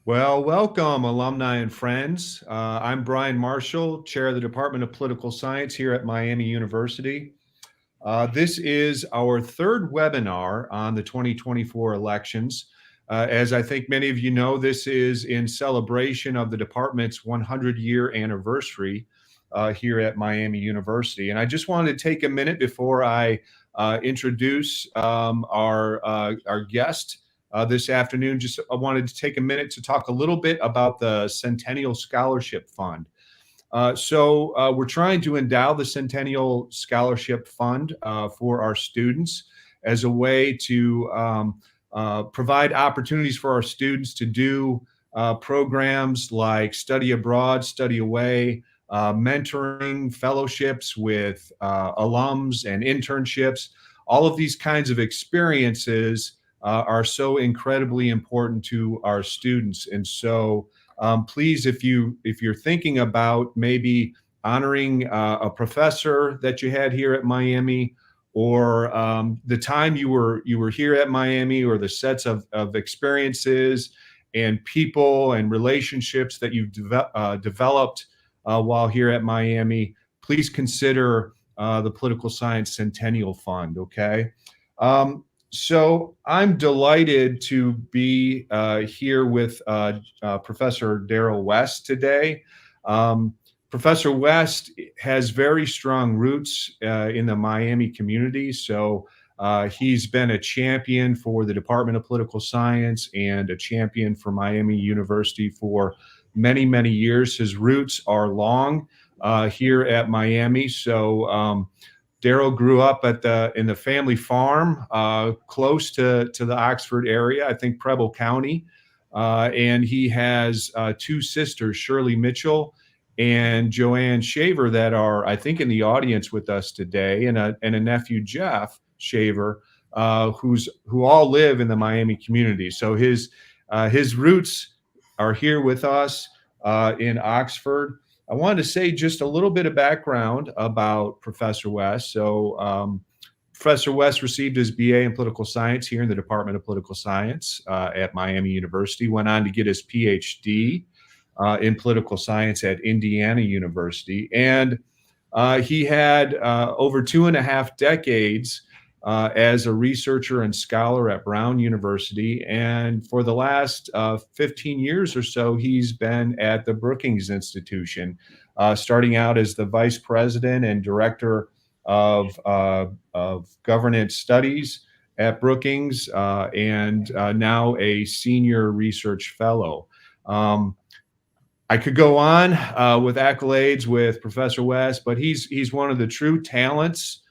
Well, welcome, alumni and friends. I'm Brian Marshall, Chair of the Department of Political Science here at Miami University. This is our third webinar on the 2024 elections. As I think many of you know, this is in celebration of the department's 100-year anniversary here at Miami University. And I just wanted to take a minute before I introduce our guest this afternoon. I wanted to take a minute to talk a little bit about the Centennial Scholarship Fund. We're trying to endow the Centennial Scholarship Fund for our students as a way to provide opportunities for our students to do programs like study abroad, study away, mentoring, fellowships with alums and internships. All of these kinds of experiences are so incredibly important to our students. And so please, if you're thinking about maybe honoring a professor that you had here at Miami, or the time you were here at Miami, or the sets of experiences and people and relationships that you've developed while here at Miami, please consider the Political Science Centennial Fund, okay? So I'm delighted to be here with Professor Darrell West today. Professor West has very strong roots in the Miami community. So he's been a champion for the Department of Political Science and a champion for Miami University for many, many years. His roots are long here at Miami. So Darrell grew up in the family farm close to the Oxford area, I think Preble County. And he has two sisters, Shirley Mitchell and Joanne Shaver, that are, I think, in the audience with us today, and a nephew, Jeff Shaver, who all live in the Miami community. So his roots are here with us in Oxford. I wanted to say just a little bit of background about Professor West. So Professor West received his BA in political science here in the Department of Political Science at Miami University, went on to get his PhD in political science at Indiana University. And he had over 2.5 decades as a researcher and scholar at Brown University. And for the last 15 years or so, he's been at the Brookings Institution, starting out as the vice president and director of governance studies at Brookings, and now a senior research fellow. I could go on with accolades with Professor West, but he's one of the true talents,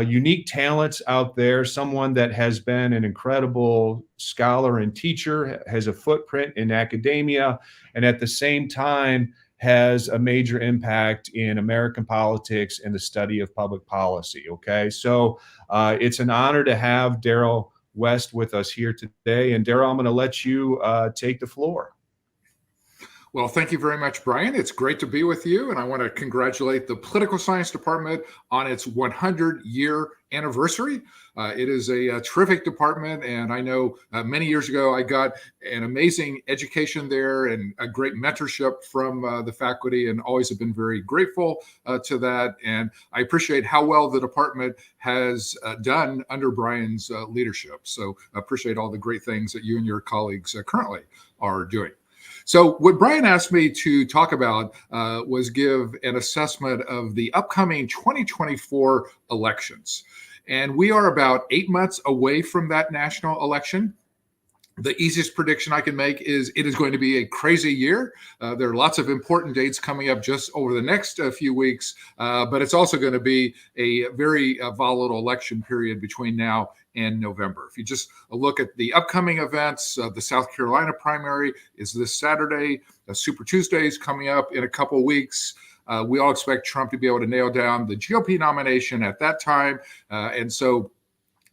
unique talents out there, someone that has been an incredible scholar and teacher, has a footprint in academia, and at the same time has a major impact in American politics and the study of public policy, okay? So it's an honor to have Darrell West with us here today. And Darrell, I'm gonna let you take the floor. Well, thank you very much, Brian. It's great to be with you. And I want to congratulate the Political Science Department on its 100-year anniversary. It is a terrific department. And I know many years ago, I got an amazing education there and a great mentorship from the faculty, and always have been very grateful to that. And I appreciate how well the department has done under Brian's leadership. So I appreciate all the great things that you and your colleagues currently are doing. So what Brian asked me to talk about was give an assessment of the upcoming 2024 elections. And we are about 8 months away from that national election. The easiest prediction I can make is it is going to be a crazy year. There are lots of important dates coming up just over the next few weeks, but it's also going to be a very volatile election period between now and November. If you just look at the upcoming events, the South Carolina primary is this Saturday. Super Tuesday is coming up in a couple of weeks. We all expect Trump to be able to nail down the GOP nomination at that time. And so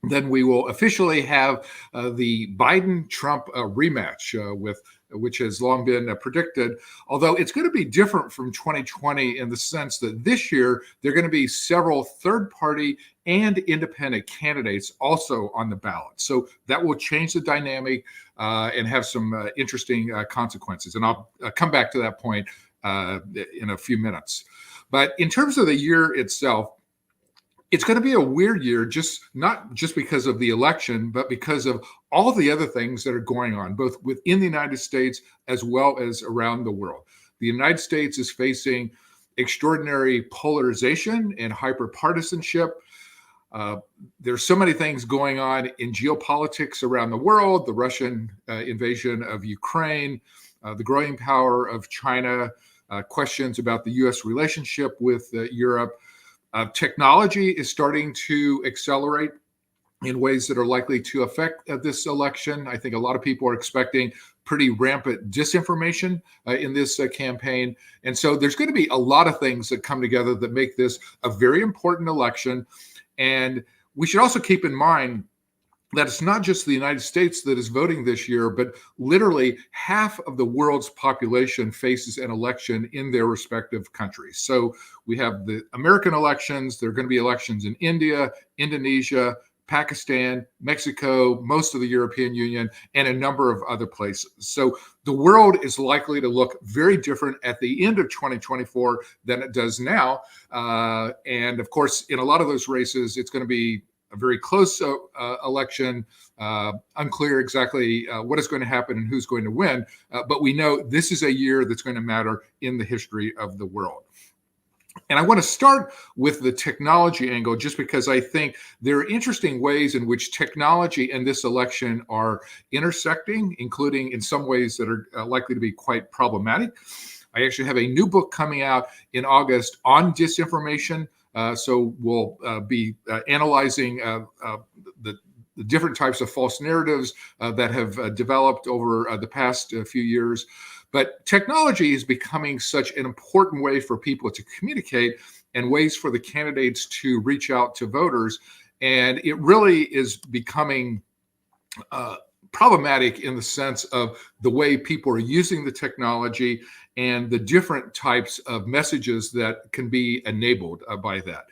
then we will officially have the Biden-Trump rematch with which has long been predicted, although it's going to be different from 2020 in the sense that this year there are going to be several third-party and independent candidates also on the ballot. So that will change the dynamic and have some interesting consequences. And I'll come back to that point in a few minutes. But in terms of the year itself, it's going to be a weird year, not just because of the election, but because of all the other things that are going on, both within the United States as well as around the world. The United States is facing extraordinary polarization and hyperpartisanship. There's so many things going on in geopolitics around the world, the Russian invasion of Ukraine, the growing power of China, questions about the U.S. relationship with Europe. Technology is starting to accelerate in ways that are likely to affect this election. I think a lot of people are expecting pretty rampant disinformation in this campaign. And so there's going to be a lot of things that come together that make this a very important election. And we should also keep in mind that it's not just the United States that is voting this year, but literally half of the world's population faces an election in their respective countries. So we have the American elections. There are going to be elections in India, Indonesia, Pakistan, Mexico, most of the European Union, and a number of other places. So the world is likely to look very different at the end of 2024 than it does now. And of course, in a lot of those races, it's going to be a very close election, unclear exactly what is going to happen and who's going to win. But we know this is a year that's going to matter in the history of the world. And I want to start with the technology angle, just because I think there are interesting ways in which technology and this election are intersecting, including in some ways that are likely to be quite problematic. I actually have a new book coming out in August on disinformation. So we'll be analyzing the different types of false narratives that have developed over the past few years. But technology is becoming such an important way for people to communicate and ways for the candidates to reach out to voters. And it really is becoming problematic in the sense of the way people are using the technology and the different types of messages that can be enabled by that.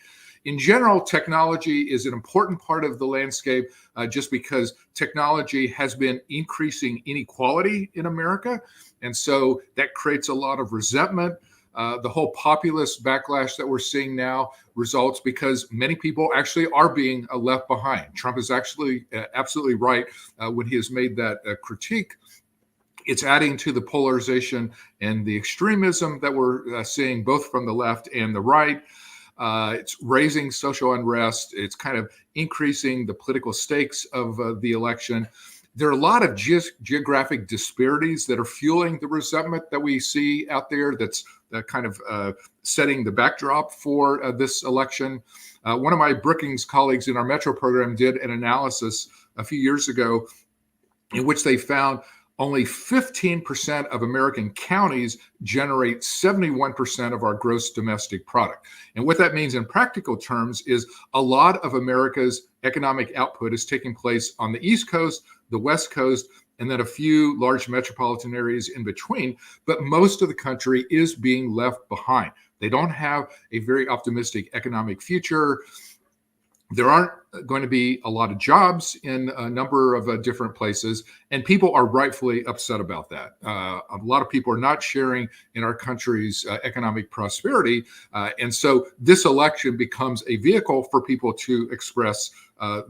In general, technology is an important part of the landscape just because technology has been increasing inequality in America. And so that creates a lot of resentment. The whole populist backlash that we're seeing now results because many people actually are being left behind. Trump is actually absolutely right when he has made that critique. It's adding to the polarization and the extremism that we're seeing both from the left and the right. It's raising social unrest. It's kind of increasing the political stakes of the election. There are a lot of geographic disparities that are fueling the resentment that we see out there that's kind of setting the backdrop for this election. One of my Brookings colleagues in our Metro program did an analysis a few years ago in which they found only 15% of American counties generate 71% of our gross domestic product. And what that means in practical terms is a lot of America's economic output is taking place on the East Coast, the West Coast, and then a few large metropolitan areas in between. But most of the country is being left behind. They don't have a very optimistic economic future. There aren't going to be a lot of jobs in a number of different places, and people are rightfully upset about that. A lot of people are not sharing in our country's economic prosperity, and so this election becomes a vehicle for people to express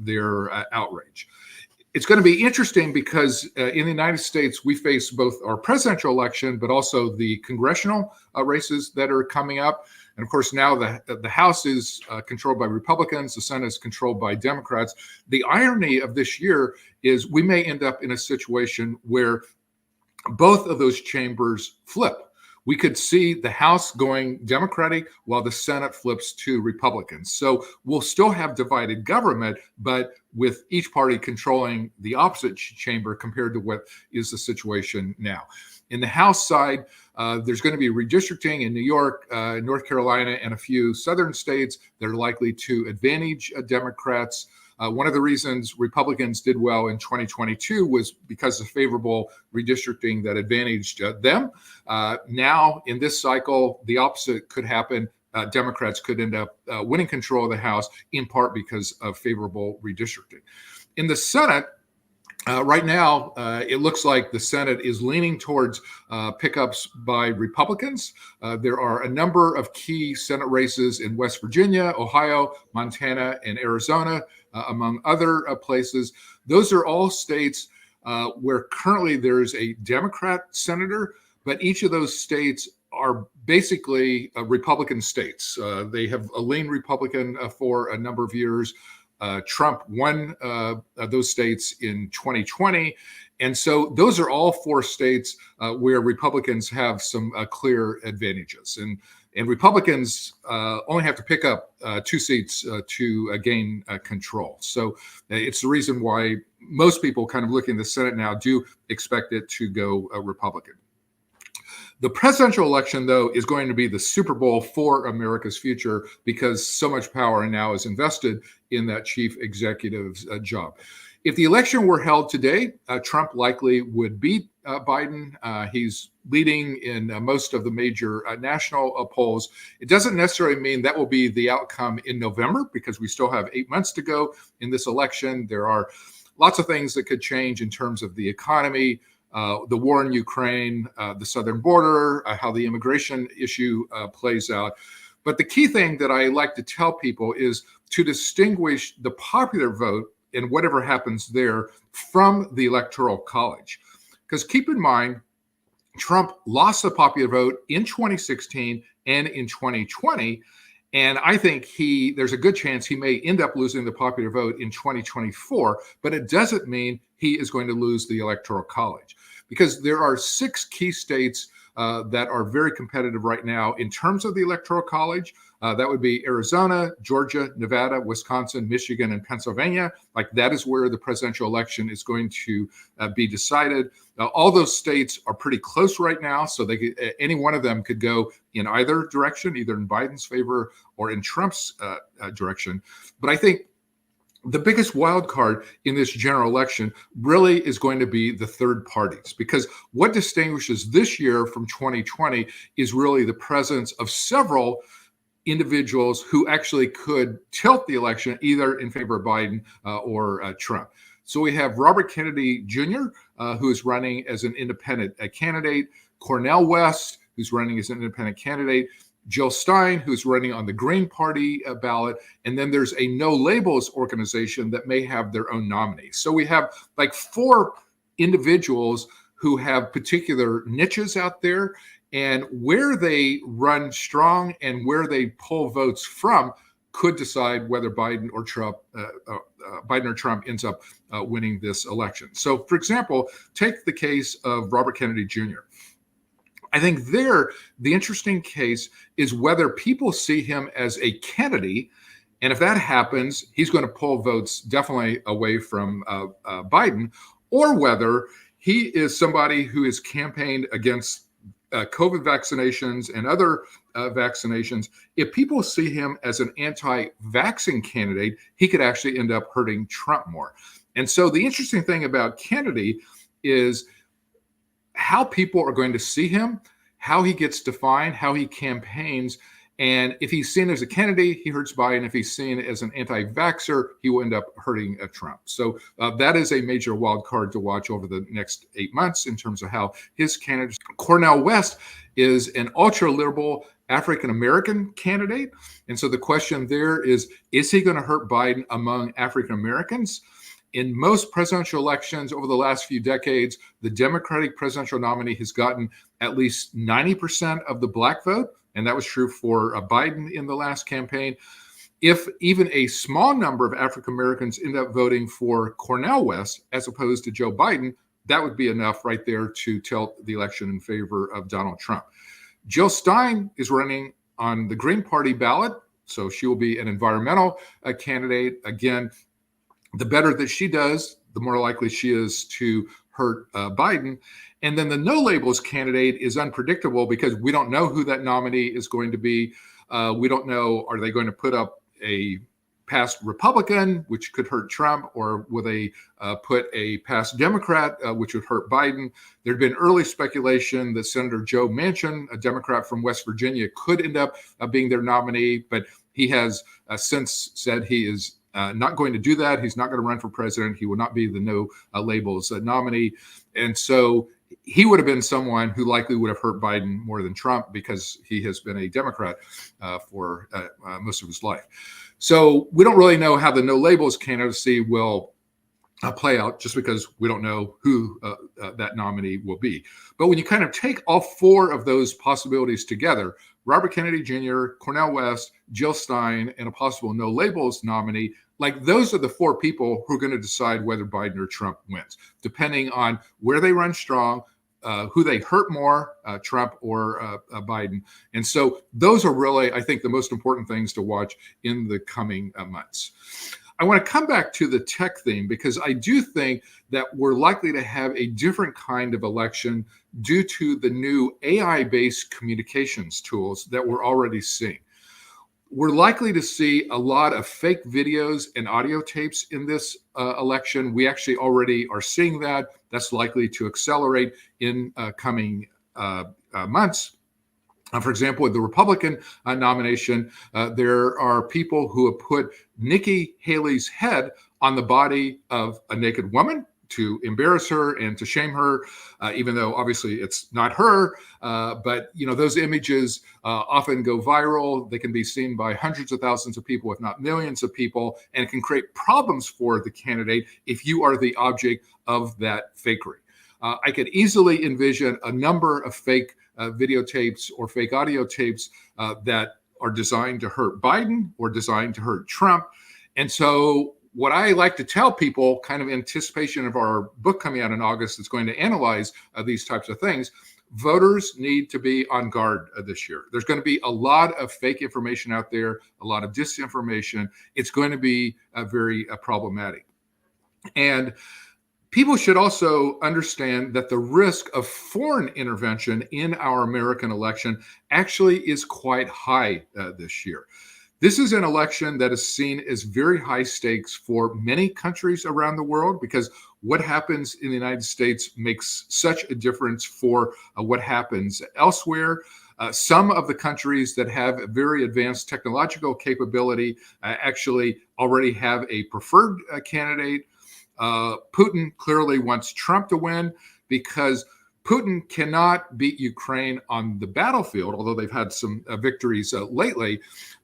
their outrage. It's going to be interesting because in the United States, we face both our presidential election, but also the congressional races that are coming up. And of course, now the House is controlled by Republicans, the Senate is controlled by Democrats. The irony of this year is we may end up in a situation where both of those chambers flip. We could see the House going Democratic while the Senate flips to Republicans. So we'll still have divided government, but with each party controlling the opposite chamber compared to what is the situation now. In the House side, there's going to be redistricting in New York, North Carolina, and a few southern states that are likely to advantage Democrats. One of the reasons Republicans did well in 2022 was because of favorable redistricting that advantaged them. Now, in this cycle, the opposite could happen. Democrats could end up winning control of the House, in part because of favorable redistricting. In the Senate, right now, it looks like the Senate is leaning towards pickups by Republicans. There are a number of key Senate races in West Virginia, Ohio, Montana, and Arizona, among other places. Those are all states where currently there is a Democrat senator, but each of those states are basically Republican states. They have a lean Republican for a number of years. Trump won those states in 2020. And so those are all four states where Republicans have some clear advantages. And Republicans only have to pick up 2 seats to gain control. So it's the reason why most people kind of looking at the Senate now do expect it to go Republican. The presidential election, though, is going to be the Super Bowl for America's future because so much power now is invested in that chief executive's job. If the election were held today, Trump likely would beat Biden. He's leading in most of the major national polls. It doesn't necessarily mean that will be the outcome in November because we still have 8 months to go in this election. There are lots of things that could change in terms of the economy, the war in Ukraine, the southern border, how the immigration issue plays out. But the key thing that I like to tell people is to distinguish the popular vote and whatever happens there from the Electoral College. Because keep in mind, Trump lost the popular vote in 2016 and in 2020. And I think there's a good chance he may end up losing the popular vote in 2024, but it doesn't mean he is going to lose the Electoral College because there are 6 key states that are very competitive right now in terms of the Electoral College. That would be Arizona, Georgia, Nevada, Wisconsin, Michigan, and Pennsylvania. Like that is where the presidential election is going to be decided. All those states are pretty close right now, so any one of them could go in either direction, either in Biden's favor or in Trump's direction. But I think the biggest wild card in this general election really is going to be the third parties, because what distinguishes this year from 2020 is really the presence of several individuals who actually could tilt the election either in favor of Biden or Trump. So we have Robert Kennedy Jr., who is running as an independent candidate, Cornel West, who's running as an independent candidate, Jill Stein, who's running on the Green Party ballot, and then there's a No Labels organization that may have their own nominee. So we have like 4 individuals who have particular niches out there, and where they run strong and where they pull votes from could decide whether Biden or Trump ends up winning this election. So, for example, take the case of Robert Kennedy Jr. I think the interesting case is whether people see him as a Kennedy, and if that happens, he's going to pull votes definitely away from Biden, or whether he is somebody who is campaigned against COVID vaccinations and other vaccinations. If people see him as an anti-vaccine candidate, he could actually end up hurting Trump more. And so the interesting thing about Kennedy is how people are going to see him, how he gets defined, how he campaigns. And if he's seen as a Kennedy, he hurts Biden. If he's seen as an anti-vaxxer, he will end up hurting Trump. So that is a major wild card to watch over the next 8 months in terms of how his candidates. Cornel West is an ultra-liberal African-American candidate. And so the question there is he going to hurt Biden among African-Americans? In most presidential elections over the last few decades, the Democratic presidential nominee has gotten at least 90% of the black vote. And that was true for Biden in the last campaign. If even a small number of African Americans end up voting for Cornel West as opposed to Joe Biden, that would be enough right there to tilt the election in favor of Donald Trump. Jill Stein is running on the Green Party ballot, so she will be an environmental candidate. Again, the better that she does, the more likely she is to hurt Biden. And then the No Labels candidate is unpredictable because we don't know who that nominee is going to be. We don't know, are they going to put up a past Republican, which could hurt Trump, or will they put a past Democrat, which would hurt Biden? There'd been early speculation that Senator Joe Manchin, a Democrat from West Virginia, could end up being their nominee, but he has since said he is not going to do that. He's not going to run for president. He will not be the no labels nominee. And so he would have been someone who likely would have hurt Biden more than Trump, because he has been a Democrat for most of his life. So we don't really know how the no labels candidacy will play out, just because we don't know who that nominee will be. But when you kind of take all four of those possibilities together, Robert Kennedy Jr., Cornel West, Jill Stein, and a possible no labels nominee, like those are the four people who are going to decide whether Biden or Trump wins, depending on where they run strong, who they hurt more, Trump or Biden. And so those are really, I think, the most important things to watch in the coming months. I want to come back to the tech theme, because I do think that we're likely to have a different kind of election due to the new AI-based communications tools that we're already seeing. We're likely to see a lot of fake videos and audio tapes in this election. We actually already are seeing that. That's likely to accelerate in coming months. For example, with the Republican nomination, there are people who have put Nikki Haley's head on the body of a naked woman to embarrass her and to shame her, even though obviously it's not her. But those images often go viral. They can be seen by hundreds of thousands of people, if not millions of people, and it can create problems for the candidate if you are the object of that fakery. I could easily envision a number of fake videotapes or fake audio tapes that are designed to hurt Biden or designed to hurt Trump. And so what I like to tell people, kind of in anticipation of our book coming out in August that's going to analyze these types of things, voters need to be on guard this year. There's going to be a lot of fake information out there, a lot of disinformation. It's going to be very problematic. And people should also understand that the risk of foreign intervention in our American election actually is quite high this year. This is an election that is seen as very high stakes for many countries around the world, because what happens in the United States makes such a difference for what happens elsewhere. Some of the countries that have very advanced technological capability actually already have a preferred candidate. Putin clearly wants Trump to win, because Putin cannot beat Ukraine on the battlefield, although they've had some victories lately.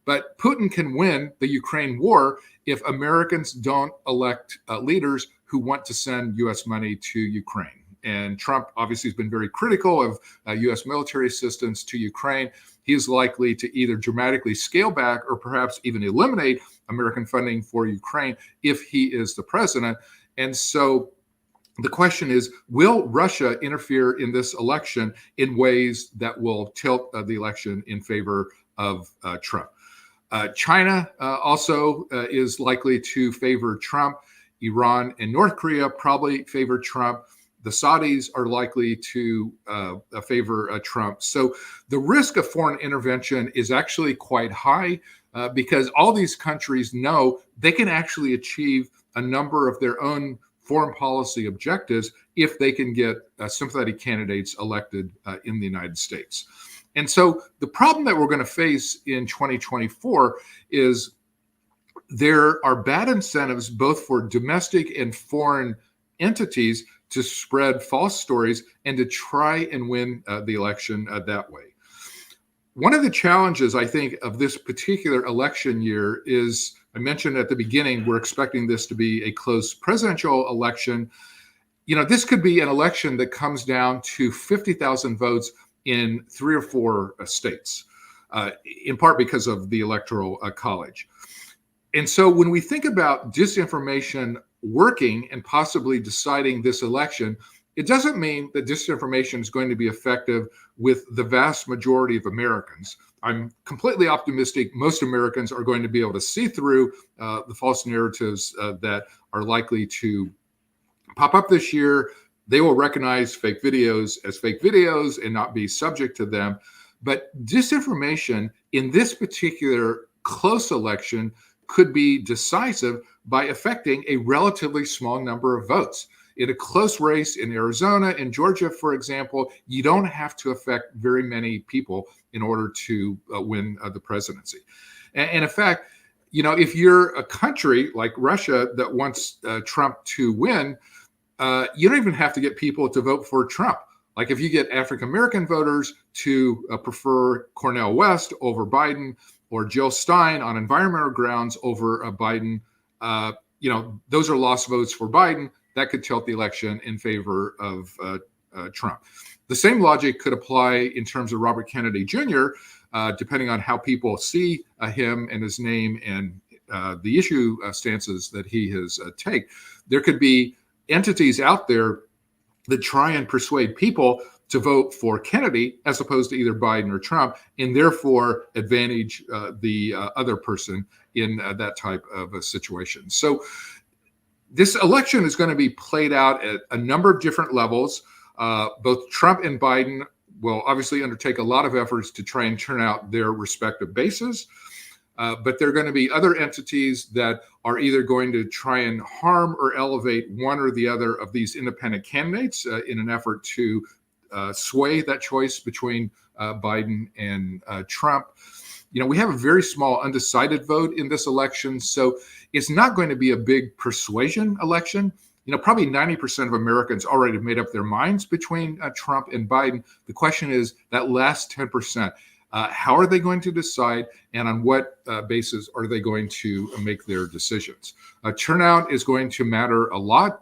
But Putin can win the Ukraine war if Americans don't elect leaders who want to send U.S. money to Ukraine. And Trump obviously has been very critical of U.S. military assistance to Ukraine. He is likely to either dramatically scale back or perhaps even eliminate American funding for Ukraine if he is the president. And so the question is, will Russia interfere in this election in ways that will tilt the election in favor of Trump? China also is likely to favor Trump. Iran and North Korea probably favor Trump. The Saudis are likely to favor Trump. So the risk of foreign intervention is actually quite high because all these countries know they can actually achieve a number of their own foreign policy objectives if they can get sympathetic candidates elected in the United States. And so the problem that we're going to face in 2024 is there are bad incentives both for domestic and foreign entities to spread false stories and to try and win the election that way. One of the challenges, I think, of this particular election year is, I mentioned at the beginning, we're expecting this to be a close presidential election. You know, this could be an election that comes down to 50,000 votes in 3 or 4 states, in part because of the Electoral College. And so when we think about disinformation working and possibly deciding this election, it doesn't mean that disinformation is going to be effective with the vast majority of Americans. I'm completely optimistic most Americans are going to be able to see through the false narratives that are likely to pop up this year. They will recognize fake videos as fake videos and not be subject to them. But disinformation in this particular close election could be decisive by affecting a relatively small number of votes. In a close race in Arizona and Georgia, for example, you don't have to affect very many people in order to win the presidency. And in fact, if you're a country like Russia that wants Trump to win, you don't even have to get people to vote for Trump. Like if you get African-American voters to prefer Cornel West over Biden, or Jill Stein on environmental grounds over Biden, those are lost votes for Biden. That could tilt the election in favor of Trump. The same logic could apply in terms of Robert Kennedy Jr., depending on how people see him and his name and the issue stances that he has taken. There could be entities out there that try and persuade people to vote for Kennedy as opposed to either Biden or Trump, and therefore advantage the other person in that type of a situation. So this election is going to be played out at a number of different levels. Both Trump and Biden will obviously undertake a lot of efforts to try and turn out their respective bases. But there are going to be other entities that are either going to try and harm or elevate one or the other of these independent candidates in an effort to sway that choice between Biden and Trump. We have a very small undecided vote in this election, so it's not going to be a big persuasion election. Probably 90% of Americans already made up their minds between Trump and Biden. The question is that last 10%. How are they going to decide, and on what basis are they going to make their decisions? Turnout is going to matter a lot.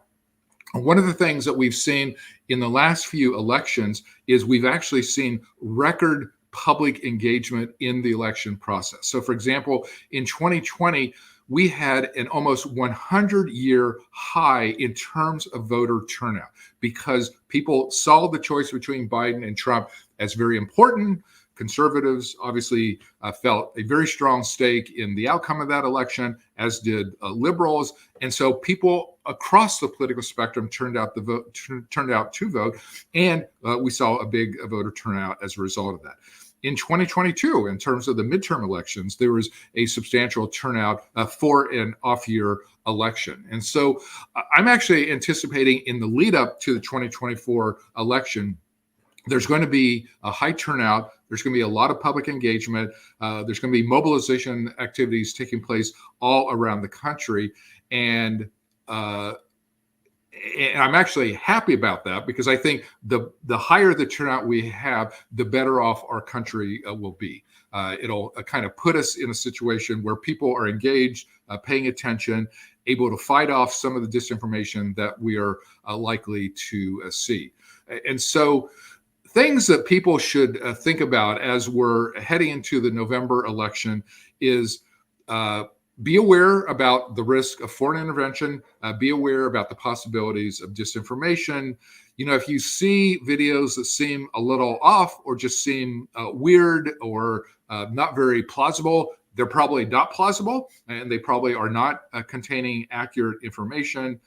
One of the things that we've seen in the last few elections is we've actually seen record public engagement in the election process. So, for example, in 2020, we had an almost 100-year high in terms of voter turnout because people saw the choice between Biden and Trump as very important. Conservatives obviously felt a very strong stake in the outcome of that election, as did liberals. And so people across the political spectrum turned out to vote, and we saw a big voter turnout as a result of that. In 2022, in terms of the midterm elections, there was a substantial turnout for an off-year election. And so I'm actually anticipating in the lead up to the 2024 election, there's going to be a high turnout. There's going to be a lot of public engagement. There's going to be mobilization activities taking place all around the country. And I'm actually happy about that because I think the higher the turnout we have, the better off our country will be. It'll kind of put us in a situation where people are engaged, paying attention, able to fight off some of the disinformation that we are likely to see. And so things that people should think about as we're heading into the November election is be aware about the risk of foreign intervention, be aware about the possibilities of disinformation. If you see videos that seem a little off or just seem weird or not very plausible, they're probably not plausible, and they probably are not containing accurate information.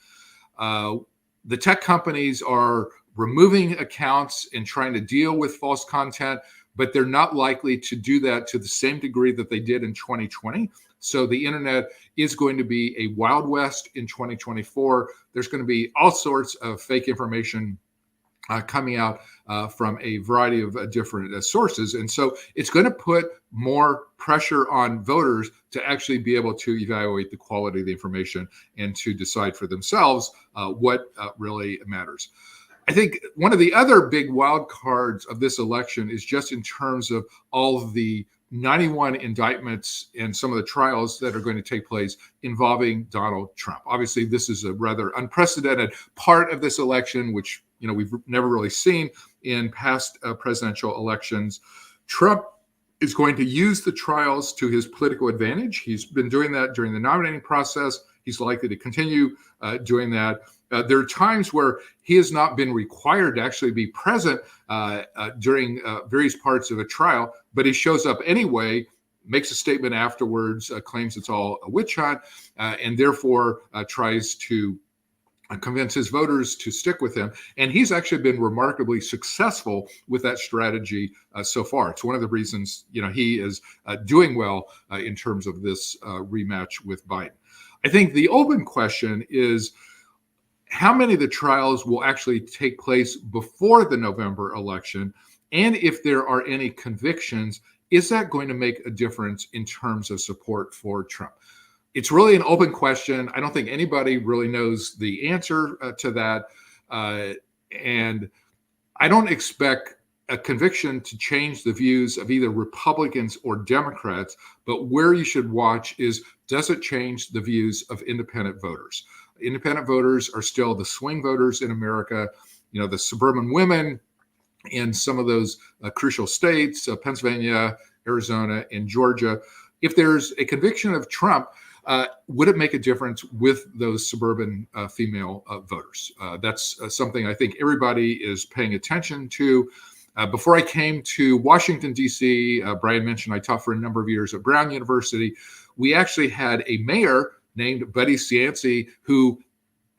The tech companies are removing accounts and trying to deal with false content, but they're not likely to do that to the same degree that they did in 2020. So the internet is going to be a Wild West in 2024. There's going to be all sorts of fake information coming out from a variety of different sources. And so it's going to put more pressure on voters to actually be able to evaluate the quality of the information and to decide for themselves what really matters. I think one of the other big wild cards of this election is just in terms of all of the 91 indictments and some of the trials that are going to take place involving Donald Trump. Obviously, this is a rather unprecedented part of this election, which we've never really seen in past presidential elections. Trump is going to use the trials to his political advantage. He's been doing that during the nominating process. He's likely to continue doing that. There are times where he has not been required to actually be present during various parts of a trial, but he shows up anyway, makes a statement afterwards, claims it's all a witch hunt, and therefore tries to convince his voters to stick with him. And he's actually been remarkably successful with that strategy so far. It's one of the reasons, he is doing well in terms of this rematch with Biden. I think the open question is how many of the trials will actually take place before the November election? And if there are any convictions, is that going to make a difference in terms of support for Trump? It's really an open question. I don't think anybody really knows the answer to that. And I don't expect a conviction to change the views of either Republicans or Democrats, but where you should watch is, does it change the views of independent voters? Independent voters are still the swing voters in America, the suburban women in some of those crucial states, Pennsylvania, Arizona, and Georgia. If there's a conviction of Trump, would it make a difference with those suburban female voters? That's something I think everybody is paying attention to. Before I came to Washington, D.C., Brian mentioned I taught for a number of years at Brown University. We actually had a mayor named Buddy Cianci who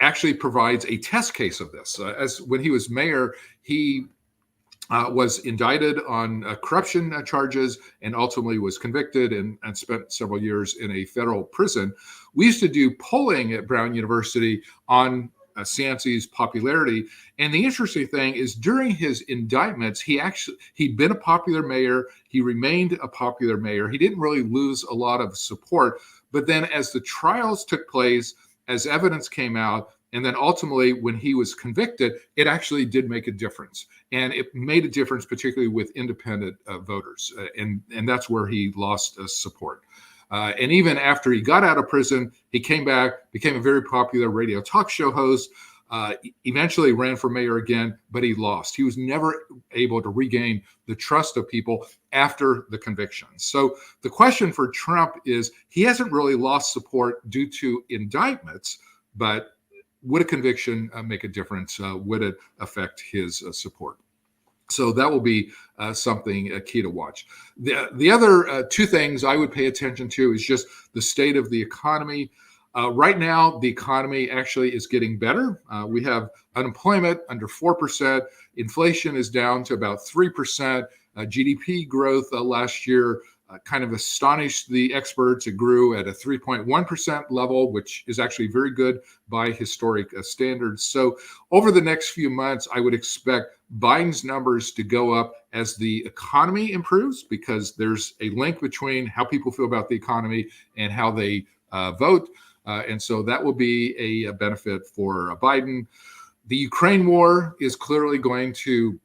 actually provides a test case of this. As when he was mayor, he was indicted on corruption charges and ultimately was convicted and spent several years in a federal prison. We used to do polling at Brown University on Cianci's popularity. And the interesting thing is during his indictments, he'd been a popular mayor. He remained a popular mayor. He didn't really lose a lot of support. But then as the trials took place, as evidence came out, and then ultimately, when he was convicted, it actually did make a difference. And it made a difference, particularly with independent voters. And that's where he lost support. And even after he got out of prison, he came back, became a very popular radio talk show host, eventually ran for mayor again, but he lost. He was never able to regain the trust of people after the conviction. So the question for Trump is, he hasn't really lost support due to indictments, but would a conviction make a difference? Would it affect his support? So that will be something key to watch. The other two things I would pay attention to is just the state of the economy. Right now, the economy actually is getting better. We have unemployment under 4%. Inflation is down to about 3%. GDP growth last year kind of astonished the experts. It grew at a 3.1% level, which is actually very good by historic standards. So over the next few months, I would expect Biden's numbers to go up as the economy improves, because there's a link between how people feel about the economy and how they vote. And so that will be a benefit for Biden. The Ukraine war is clearly going to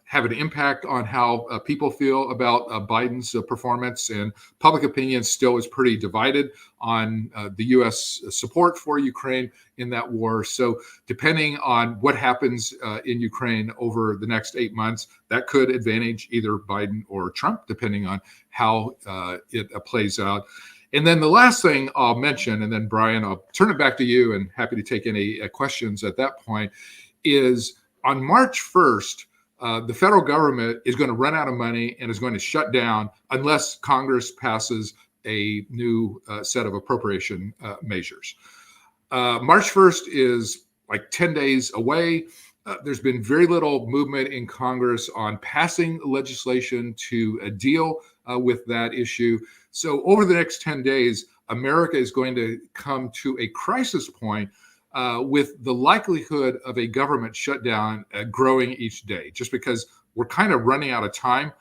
have an impact on how people feel about Biden's performance, and public opinion still is pretty divided on the U.S. support for Ukraine in that war. So depending on what happens in Ukraine over the next 8 months, that could advantage either Biden or Trump, depending on how it plays out. And then the last thing I'll mention, and then Brian, I'll turn it back to you and happy to take any questions at that point, is on March 1st, the federal government is going to run out of money and is going to shut down unless Congress passes a new set of appropriation measures. March 1st is like 10 days away. There's been very little movement in Congress on passing legislation to deal with that issue. So over the next 10 days, America is going to come to a crisis point with the likelihood of a government shutdown growing each day, just because we're kind of running out of time.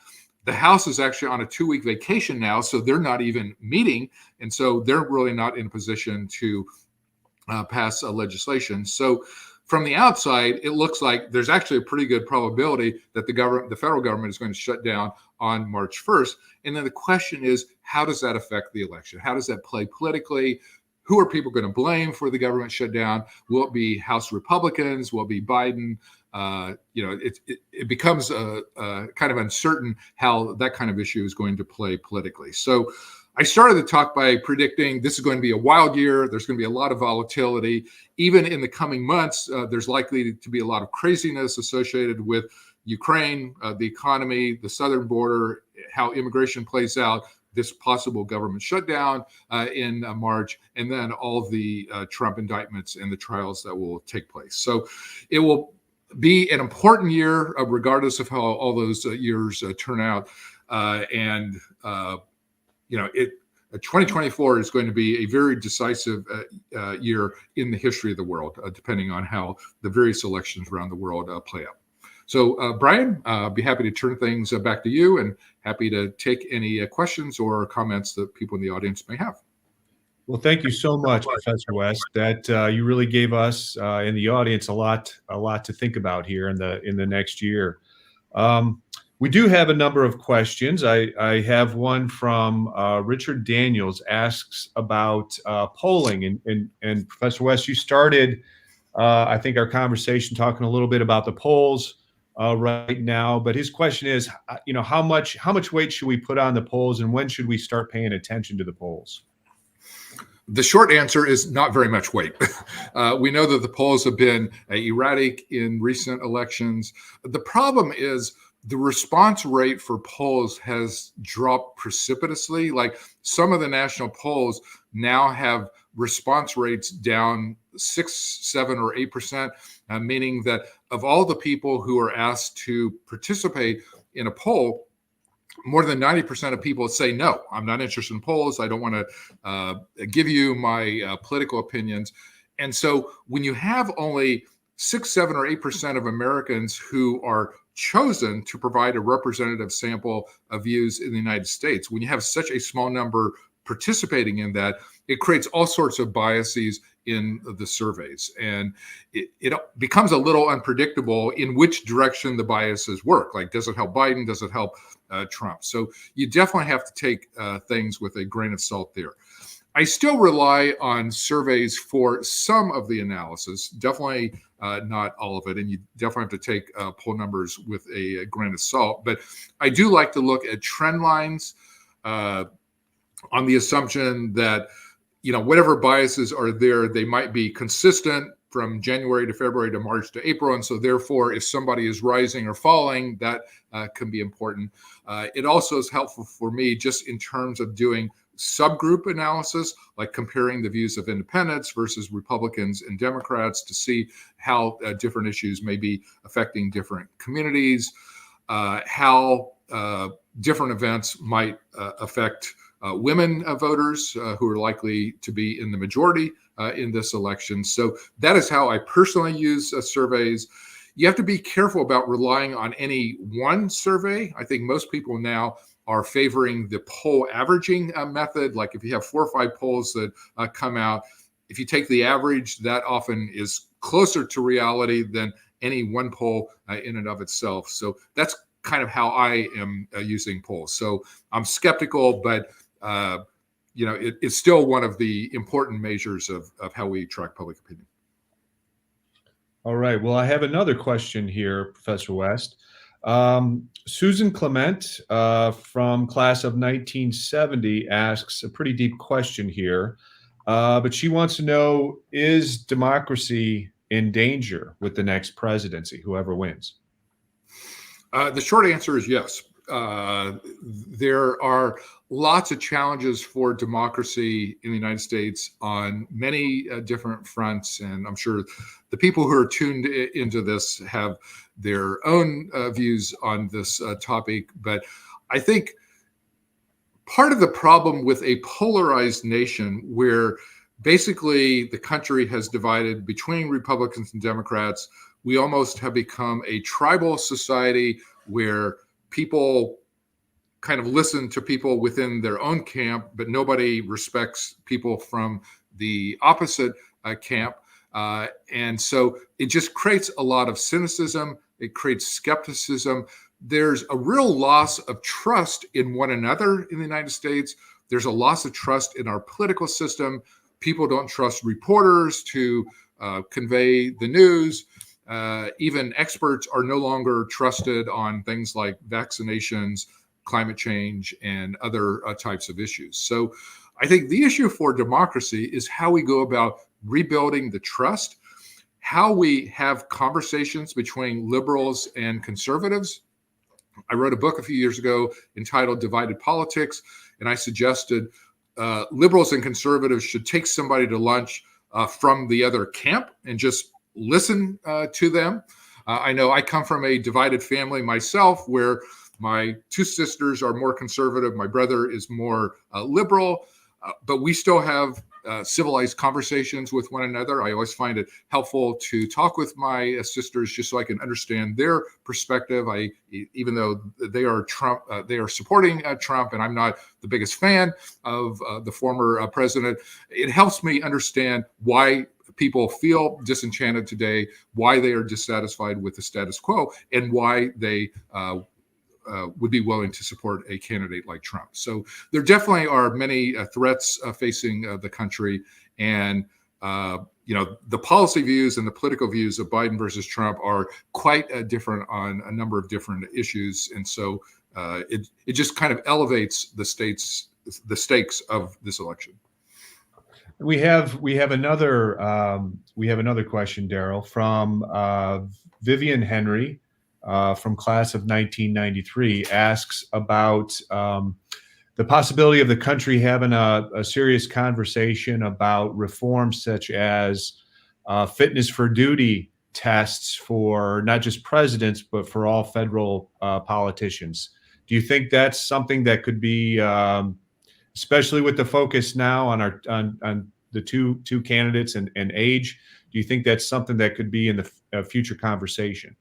The House is actually on a 2-week vacation now, so they're not even meeting. And so they're really not in a position to pass legislation. So from the outside, it looks like there's actually a pretty good probability that the federal government is going to shut down on March 1st. And then the question is, how does that affect the election? How does that play politically? Who are people going to blame for the government shutdown? Will it be House Republicans? Will it be Biden? It becomes kind of uncertain how that kind of issue is going to play politically. So I started the talk by predicting this is going to be a wild year. There's going to be a lot of volatility. Even in the coming months, there's likely to be a lot of craziness associated with Ukraine, the economy, the southern border, how immigration plays out. this possible government shutdown in March, and then all the Trump indictments and the trials that will take place. So it will be an important year, regardless of how all those years turn out. 2024 is going to be a very decisive year in the history of the world, depending on how the various elections around the world play out. So, Brian, I'd be happy to turn things back to you, and happy to take any questions or comments that people in the audience may have. Well, thank you so much, Professor West. That you really gave us in the audience a lot to think about here in the next year. We do have a number of questions. I have one from Richard Daniels, asks about polling, and Professor West, you started I think our conversation talking a little bit about the polls right now, but his question is, how much weight should we put on the polls, and when should we start paying attention to the polls? The short answer is not very much weight. We know that the polls have been erratic in recent elections. The problem is the response rate for polls has dropped precipitously. Like, some of the national polls now have response rates down 6, 7, or 8%, meaning that of all the people who are asked to participate in a poll, more than 90% of people say, no, I'm not interested in polls. I don't want to give you my political opinions. And so when you have only 6, 7, or 8% of Americans who are chosen to provide a representative sample of views in the United States, when you have such a small number participating in that, it creates all sorts of biases in the surveys. And it becomes a little unpredictable in which direction the biases work. Like, does it help Biden? Does it help Trump? So you definitely have to take things with a grain of salt there. I still rely on surveys for some of the analysis, definitely not all of it. And you definitely have to take poll numbers with a grain of salt. But I do like to look at trend lines on the assumption that, whatever biases are there, they might be consistent from January to February to March to April. And so therefore, if somebody is rising or falling, that can be important. It also is helpful for me just in terms of doing subgroup analysis, like comparing the views of independents versus Republicans and Democrats to see how different issues may be affecting different communities, how different events might affect women voters who are likely to be in the majority in this election. So that is how I personally use surveys. You have to be careful about relying on any one survey. I think most people now are favoring the poll averaging method. Like, if you have 4 or 5 polls that come out, if you take the average, that often is closer to reality than any one poll in and of itself. So that's kind of how I am using polls. So I'm skeptical, but it's still one of the important measures of how we track public opinion. All right. Well, I have another question here, Professor West. Susan Clement from class of 1970 asks a pretty deep question here, but she wants to know, is democracy in danger with the next presidency, whoever wins? The short answer is yes. There are lots of challenges for democracy in the United States on many different fronts. And I'm sure the people who are tuned into this have their own views on this topic. But I think part of the problem with a polarized nation, where basically the country has divided between Republicans and Democrats, we almost have become a tribal society where people kind of listen to people within their own camp, but nobody respects people from the opposite camp. And so it just creates a lot of cynicism. It creates skepticism. There's a real loss of trust in one another in the United States. There's a loss of trust in our political system. People don't trust reporters to convey the news. Even experts are no longer trusted on things like vaccinations, climate change, and other types of issues. So I think the issue for democracy is how we go about rebuilding the trust, how we have conversations between liberals and conservatives. I wrote a book a few years ago entitled Divided Politics, and I suggested liberals and conservatives should take somebody to lunch from the other camp and just listen to them. I know I come from a divided family myself, where my two sisters are more conservative, my brother is more liberal, but we still have civilized conversations with one another. I always find it helpful to talk with my sisters just so I can understand their perspective. Even though they are Trump, they are supporting Trump, and I'm not the biggest fan of the former president. It helps me understand why people feel disenchanted today, why they are dissatisfied with the status quo, and why they would be willing to support a candidate like Trump. So there definitely are many threats facing the country, and the policy views and the political views of Biden versus Trump are quite different on a number of different issues, and so it just kind of elevates the stakes of this election. We have another question, Darrell, from Vivian Henry. From class of 1993, asks about the possibility of the country having a serious conversation about reforms such as fitness for duty tests for not just presidents, but for all federal politicians. Do you think that's something that could be, especially with the focus now on the two candidates and age, do you think that's something that could be in the future conversation?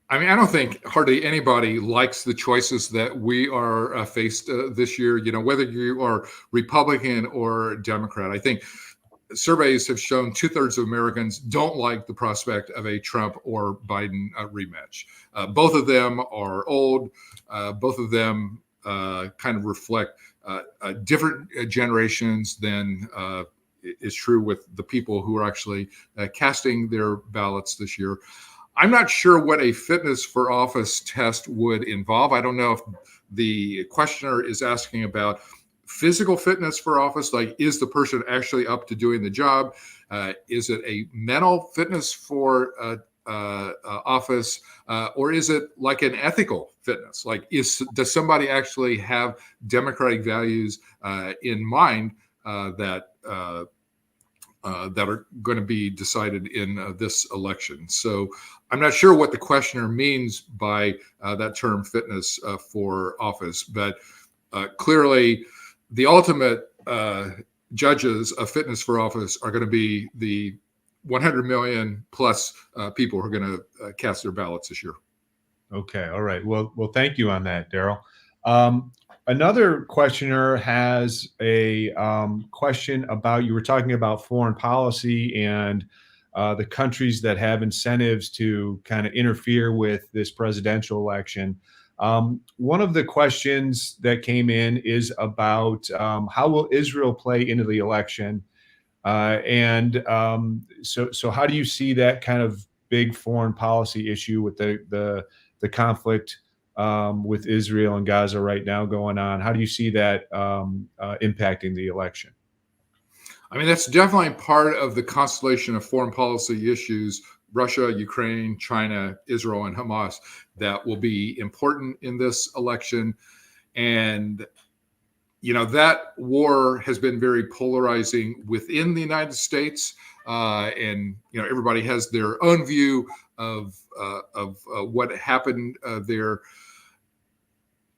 I mean, I don't think hardly anybody likes the choices that we are faced this year, whether you are Republican or Democrat. I think surveys have shown 2/3 of Americans don't like the prospect of a Trump or Biden rematch. Both of them are old. Both of them kind of reflect different generations than is true with the people who are actually casting their ballots this year. I'm not sure what a fitness for office test would involve. I don't know if the questioner is asking about physical fitness for office, like is the person actually up to doing the job? Is it a mental fitness for office, or is it like an ethical fitness? Like, does somebody actually have democratic values in mind that are going to be decided in this election? So I'm not sure what the questioner means by that term fitness for office, but clearly the ultimate judges of fitness for office are going to be the 100 million plus people who are going to cast their ballots this year. Okay. All right. Well, thank you on that, Darrell. Another questioner has a question about, you were talking about foreign policy and the countries that have incentives to kind of interfere with this presidential election. One of the questions that came in is about how will Israel play into the election? So how do you see that kind of big foreign policy issue with the conflict with Israel and Gaza right now going on? How do you see that impacting the election? I mean, that's definitely part of the constellation of foreign policy issues, Russia, Ukraine, China, Israel, and Hamas, that will be important in this election. And, that war has been very polarizing within the United States. And, everybody has their own view of what happened there.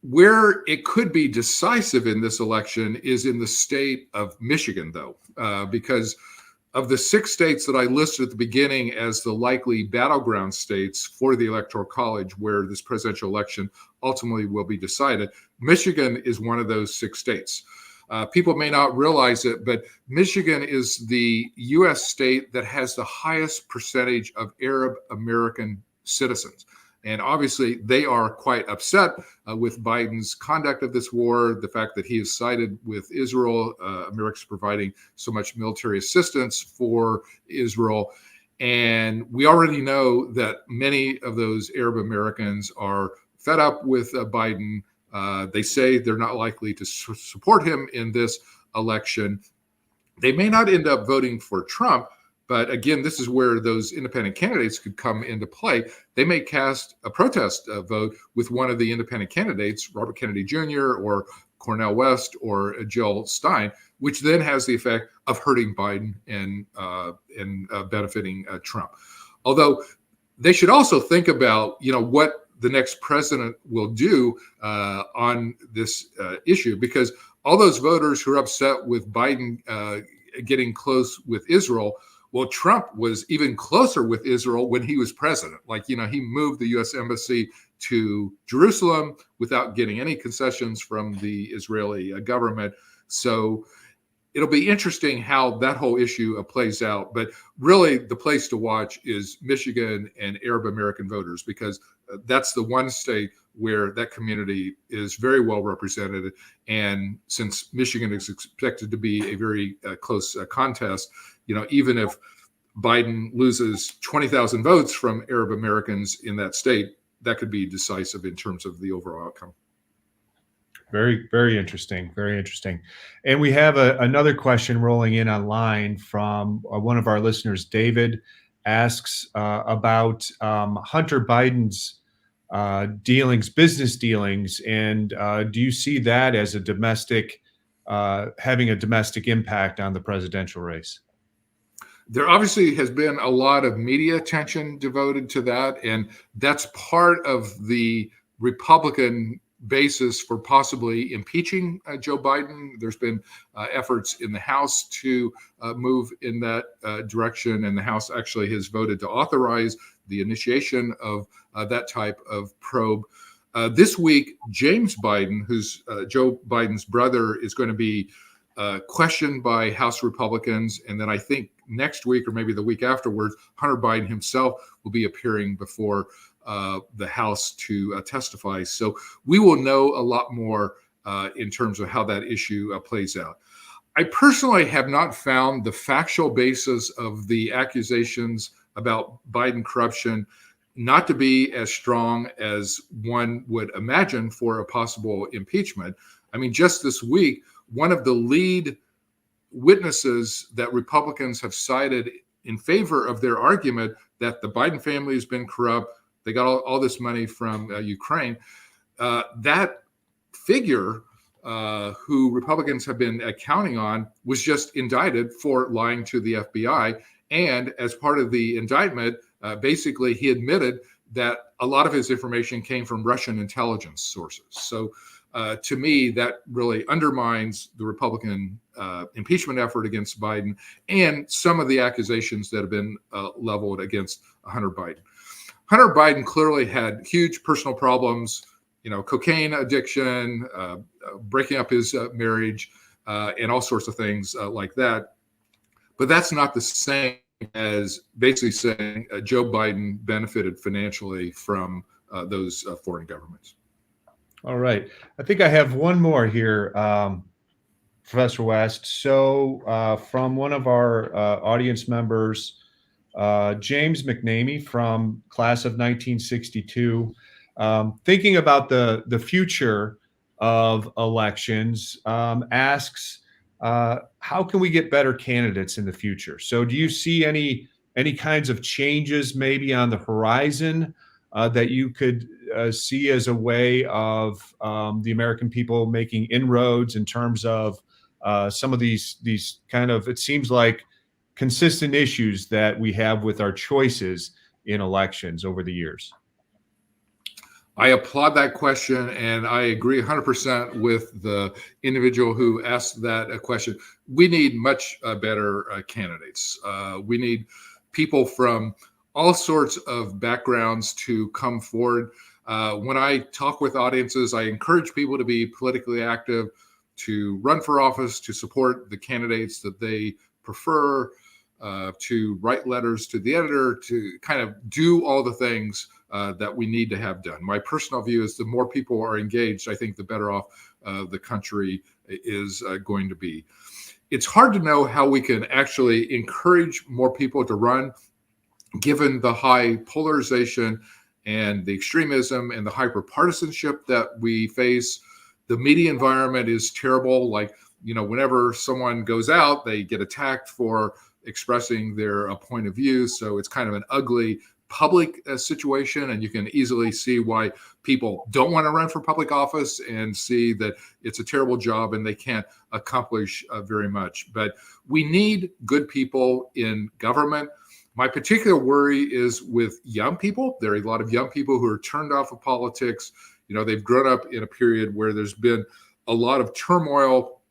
Where it could be decisive in this election is in the state of Michigan, though, because of the 6 states that I listed at the beginning as the likely battleground states for the Electoral College where this presidential election ultimately will be decided, Michigan is one of those 6 states. People may not realize it, but Michigan is the U.S. state that has the highest percentage of Arab American citizens. And obviously, they are quite upset with Biden's conduct of this war, the fact that he has sided with Israel, America's providing so much military assistance for Israel. And we already know that many of those Arab Americans are fed up with Biden. They say they're not likely to support him in this election. They may not end up voting for Trump, but again, this is where those independent candidates could come into play. They may cast a protest vote with one of the independent candidates, Robert Kennedy Jr. or Cornel West or Jill Stein, which then has the effect of hurting Biden and benefiting Trump. Although they should also think about, what the next president will do on this issue, because all those voters who are upset with Biden getting close with Israel, well, Trump was even closer with Israel when he was president. He moved the U.S. embassy to Jerusalem without getting any concessions from the Israeli government. So it'll be interesting how that whole issue plays out. But really, the place to watch is Michigan and Arab American voters, because that's the one state where that community is very well represented. And since Michigan is expected to be a very close contest, even if Biden loses 20,000 votes from Arab Americans in that state, that could be decisive in terms of the overall outcome. Very, very interesting. Very interesting. And we have another question rolling in online from one of our listeners. David asks about Hunter Biden's business dealings, and do you see that as having a domestic impact on the presidential race? There obviously has been a lot of media attention devoted to that, and that's part of the Republican basis for possibly impeaching Joe Biden. There's been efforts in the House to move in that direction, and the House actually has voted to authorize the initiation of that type of probe. This week, James Biden, who's Joe Biden's brother, is going to be questioned by House Republicans. And then I think next week, or maybe the week afterwards, Hunter Biden himself will be appearing before the House to testify. So we will know a lot more in terms of how that issue plays out. I personally have not found the factual basis of the accusations about Biden corruption not to be as strong as one would imagine for a possible impeachment. I mean, just this week, one of the lead witnesses that Republicans have cited in favor of their argument that the Biden family has been corrupt, they got all this money from Ukraine, that figure who Republicans have been counting on was just indicted for lying to the FBI. And as part of the indictment, basically he admitted that a lot of his information came from Russian intelligence sources. So to me, that really undermines the Republican impeachment effort against Biden and some of the accusations that have been leveled against Hunter Biden. Hunter Biden clearly had huge personal problems, cocaine addiction, breaking up his marriage, and all sorts of things like that. But that's not the same as basically saying Joe Biden benefited financially from those foreign governments. All right. I think I have one more here, Professor West. So from one of our audience members, James McNamee from class of 1962, thinking about the future of elections, asks, how can we get better candidates in the future? So do you see any kinds of changes maybe on the horizon that you could see as a way of the American people making inroads in terms of some of these kind of, it seems like, consistent issues that we have with our choices in elections over the years? I applaud that question, and I agree 100% with the individual who asked that question. We need much better candidates. We need people from all sorts of backgrounds to come forward. When I talk with audiences, I encourage people to be politically active, to run for office, to support the candidates that they prefer, to write letters to the editor, to kind of do all the things that we need to have done. My personal view is the more people are engaged, I think the better off the country is going to be. It's hard to know how we can actually encourage more people to run, given the high polarization and the extremism and the hyperpartisanship that we face. The media environment is terrible. Whenever someone goes out, they get attacked for expressing their point of view. So it's kind of an ugly public situation, and you can easily see why people don't want to run for public office and see that it's a terrible job and they can't accomplish very much. But we need good people in government. My particular worry is with young people. There are a lot of young people who are turned off of politics. You know, they've grown up in a period where there's been a lot of turmoil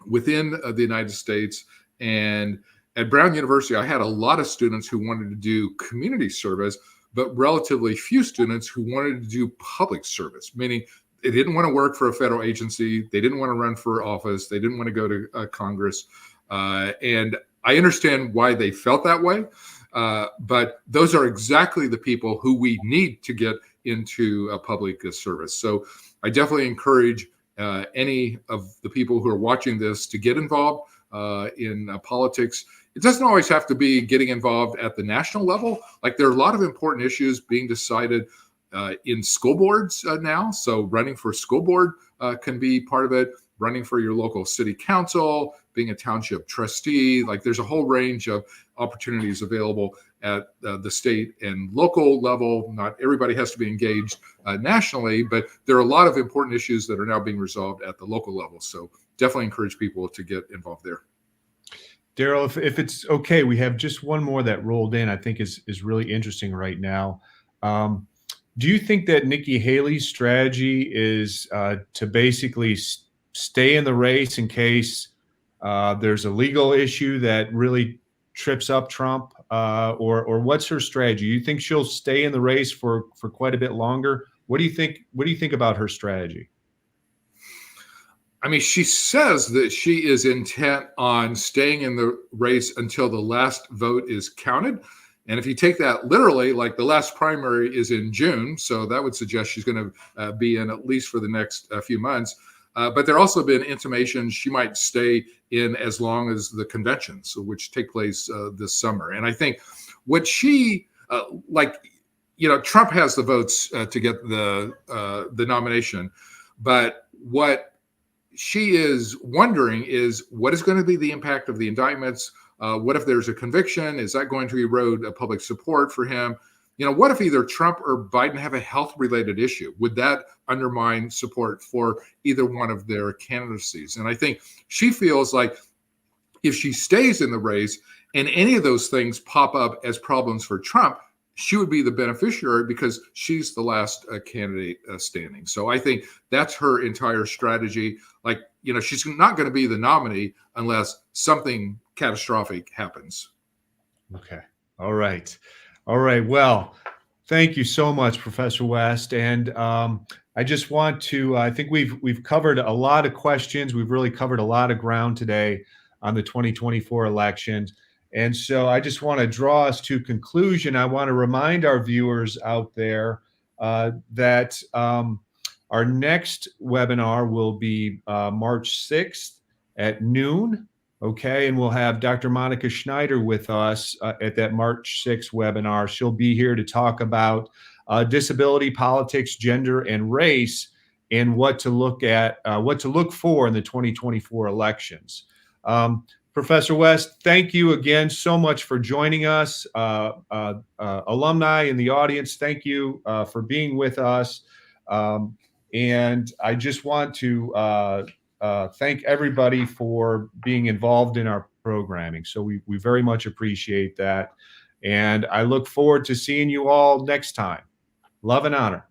within the United States. And at Brown University, I had a lot of students who wanted to do community service, but relatively few students who wanted to do public service, meaning they didn't want to work for a federal agency. They didn't want to run for office. They didn't want to go to Congress. And I understand why they felt that way. But those are exactly the people who we need to get into public service. So I definitely encourage any of the people who are watching this to get involved in politics. It doesn't always have to be getting involved at the national level. Like, there are a lot of important issues being decided in school boards now. So running for school board can be part of it. Running for your local city council, being a township trustee. Like, there's a whole range of opportunities available at the state and local level. Not everybody has to be engaged nationally, but there are a lot of important issues that are now being resolved at the local level. So definitely encourage people to get involved there. Darrell, if it's okay, we have just one more that rolled in, I think is really interesting right now. Do you think that Nikki Haley's strategy is to basically stay in the race in case there's a legal issue that really trips up Trump, or what's her strategy? You think she'll stay in the race for quite a bit longer? What do you think? What do you think about her strategy? I mean, she says that she is intent on staying in the race until the last vote is counted. And if you take that literally, like, the last primary is in June, so that would suggest she's going to be in at least for the next few months. But there also been intimations she might stay in as long as the conventions, which take place this summer. And I think what she Trump has the votes to get the nomination, but what she is wondering is, what is going to be the impact of the indictments? What if there's a conviction? Is that going to erode public support for him? You know, what if either Trump or Biden have a health-related issue? Would that undermine support for either one of their candidacies? And I think she feels like if she stays in the race and any of those things pop up as problems for Trump, she would be the beneficiary because she's the last candidate standing. So I think that's her entire strategy. Like, you know, she's not going to be the nominee unless something catastrophic happens. Okay. All right. All right. Well, thank you so much, Professor West. And I just want to, I think we've covered a lot of questions. We've really covered a lot of ground today on the 2024 elections. And so I just want to draw us to conclusion. I want to remind our viewers out there that our next webinar will be March 6th at noon. Okay, and we'll have Dr. Monica Schneider with us at that March 6th webinar. She'll be here to talk about disability, politics, gender, and race, and what to look at, what to look for in the 2024 elections. Professor West, thank you again so much for joining us. Alumni in the audience, thank you for being with us. And I just want to thank everybody for being involved in our programming. So we very much appreciate that. And I look forward to seeing you all next time. Love and honor.